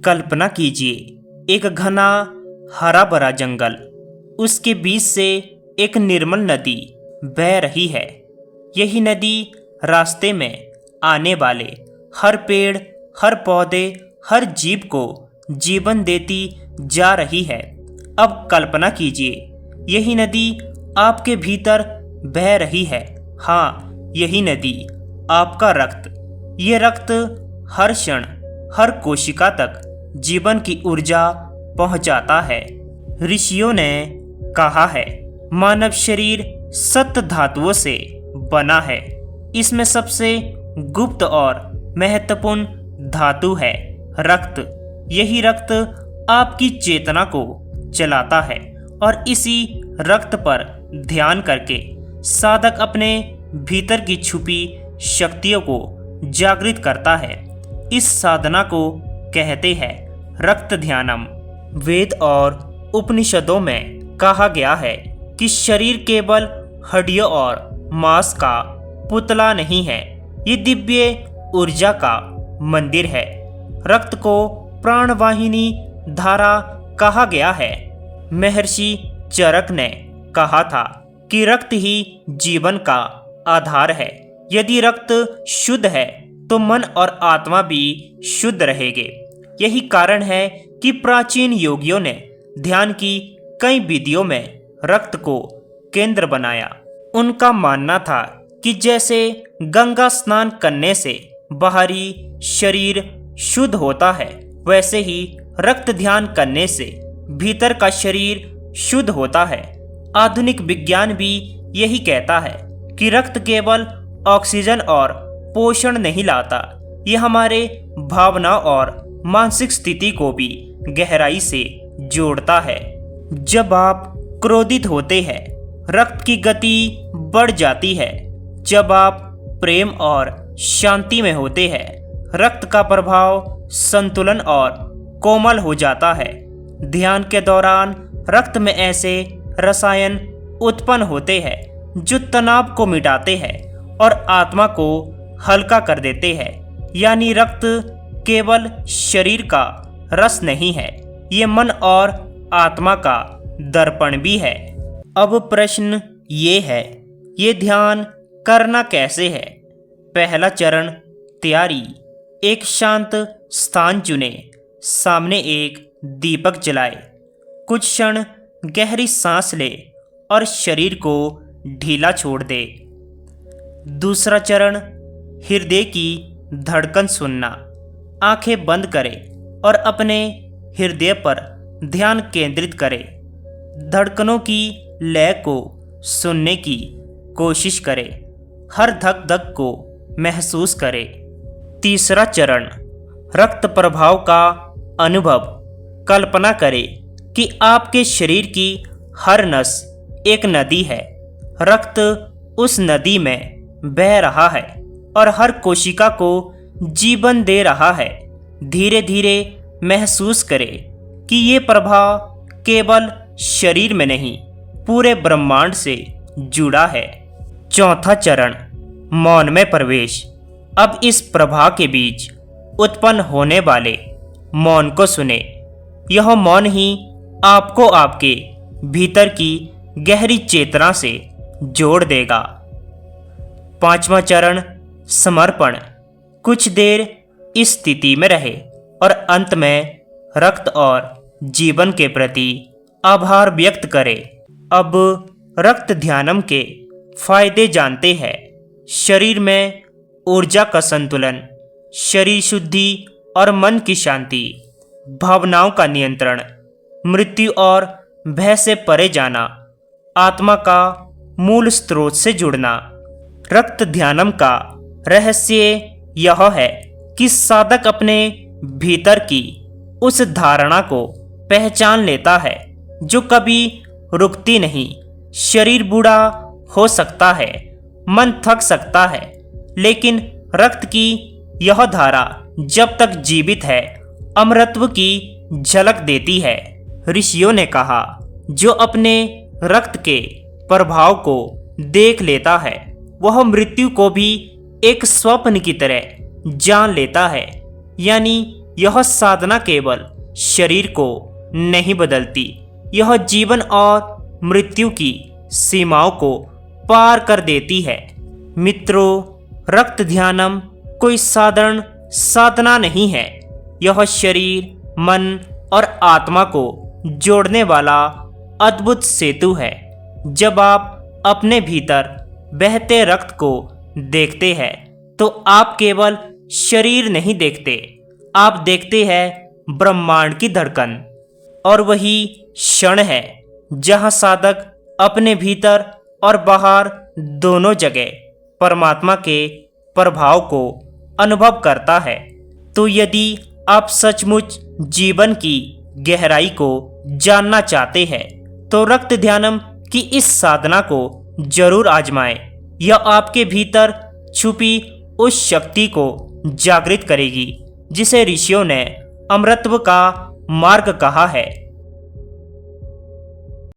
कल्पना कीजिए एक घना हरा भरा जंगल, उसके बीच से एक निर्मल नदी बह रही है। यही नदी रास्ते में आने वाले हर पेड़, हर पौधे, हर जीव को जीवन देती जा रही है। अब कल्पना कीजिए यही नदी आपके भीतर बह रही है। हाँ, यही नदी आपका रक्त। ये रक्त हर क्षण, हर कोशिका तक जीवन की ऊर्जा पहुंचाता है। ऋषियों ने कहा है मानव शरीर 7 धातुओं से बना है। इसमें सबसे गुप्त और महत्वपूर्ण धातु है रक्त। यही रक्त आपकी चेतना को चलाता है और इसी रक्त पर ध्यान करके साधक अपने भीतर की छुपी शक्तियों को जागृत करता है। इस साधना को कहते हैं रक्त ध्यानम। वेद और उपनिषदों में कहा गया है कि शरीर केवल हड्डियों और मांस का पुतला नहीं है, ये दिव्य ऊर्जा का मंदिर है। रक्त को प्राणवाहिनी धारा कहा गया है। महर्षि चरक ने कहा था कि रक्त ही जीवन का आधार है। यदि रक्त शुद्ध है तो मन और आत्मा भी शुद्ध रहेंगे। यही कारण है कि प्राचीन योगियों ने ध्यान की कई विधियों में रक्त को केंद्र बनाया। उनका मानना था कि जैसे गंगा स्नान करने से बाहरी शरीर शुद्ध होता है, वैसे ही रक्त ध्यान करने से भीतर का शरीर शुद्ध होता है। आधुनिक विज्ञान भी यही कहता है कि रक्त केवल ऑक्सीजन और पोषण नहीं लाता, ये हमारे भावनाओं और मानसिक स्थिति को भी गहराई से जोड़ता है। जब आप क्रोधित होते हैं, रक्त की गति बढ़ जाती है। जब आप प्रेम और शांति में होते हैं, रक्त का प्रभाव संतुलन और कोमल हो जाता है। ध्यान के दौरान रक्त में ऐसे रसायन उत्पन्न होते हैं जो तनाव को मिटाते हैं और आत्मा को हल्का कर देते हैं। यानी रक्त केवल शरीर का रस नहीं है, ये मन और आत्मा का दर्पण भी है। अब प्रश्न ये है, ये ध्यान करना कैसे है? पहला चरण तैयारी। एक शांत स्थान चुने, सामने एक दीपक जलाए, कुछ क्षण गहरी सांस ले और शरीर को ढीला छोड़ दे। दूसरा चरण हृदय की धड़कन सुनना। आंखें बंद करें और अपने हृदय पर ध्यान केंद्रित करें। धड़कनों की लय को सुनने की कोशिश करें। हर धक धक को महसूस करें। तीसरा चरण रक्त प्रभाव का अनुभव। कल्पना करें कि आपके शरीर की हर नस एक नदी है। रक्त उस नदी में बह रहा है और हर कोशिका को जीवन दे रहा है। धीरे धीरे महसूस करें कि ये प्रभाव केवल शरीर में नहीं, पूरे ब्रह्मांड से जुड़ा है। चौथा चरण मौन में प्रवेश। अब इस प्रभाव के बीच उत्पन्न होने वाले मौन को सुने। यह मौन ही आपको आपके भीतर की गहरी चेतना से जोड़ देगा। पांचवा चरण समर्पण। कुछ देर इस स्थिति में रहे और अंत में रक्त और जीवन के प्रति आभार व्यक्त करें। अब रक्त ध्यानम के फायदे जानते हैं। शरीर में ऊर्जा का संतुलन, शरीर शुद्धि और मन की शांति, भावनाओं का नियंत्रण, मृत्यु और भय से परे जाना, आत्मा का मूल स्रोत से जुड़ना। रक्त ध्यानम का रहस्य यह है कि साधक अपने भीतर की उस धारणा को पहचान लेता है जो कभी रुकती नहीं। शरीर बूढ़ा हो सकता है, मन थक सकता है, लेकिन रक्त की यह धारा जब तक जीवित है, अमरत्व की झलक देती है। ऋषियों ने कहा, जो अपने रक्त के प्रभाव को देख लेता है, वह मृत्यु को भी एक स्वप्न की तरह जान लेता है। यानी यह साधना केवल शरीर को नहीं बदलती, यह जीवन और मृत्यु की सीमाओं को पार कर देती है। मित्रों, रक्त ध्यानम कोई साधारण साधना नहीं है। यह शरीर, मन और आत्मा को जोड़ने वाला अद्भुत सेतु है। जब आप अपने भीतर बहते रक्त को देखते हैं तो आप केवल शरीर नहीं देखते, आप देखते हैं ब्रह्मांड की धड़कन। और वही क्षण है जहां साधक अपने भीतर और बाहर दोनों जगह परमात्मा के प्रभाव को अनुभव करता है। तो यदि आप सचमुच जीवन की गहराई को जानना चाहते हैं तो रक्त ध्यानम की इस साधना को जरूर आजमाएं। यह आपके भीतर छुपी उस शक्ति को जागृत करेगी जिसे ऋषियों ने अमृतत्व का मार्ग कहा है।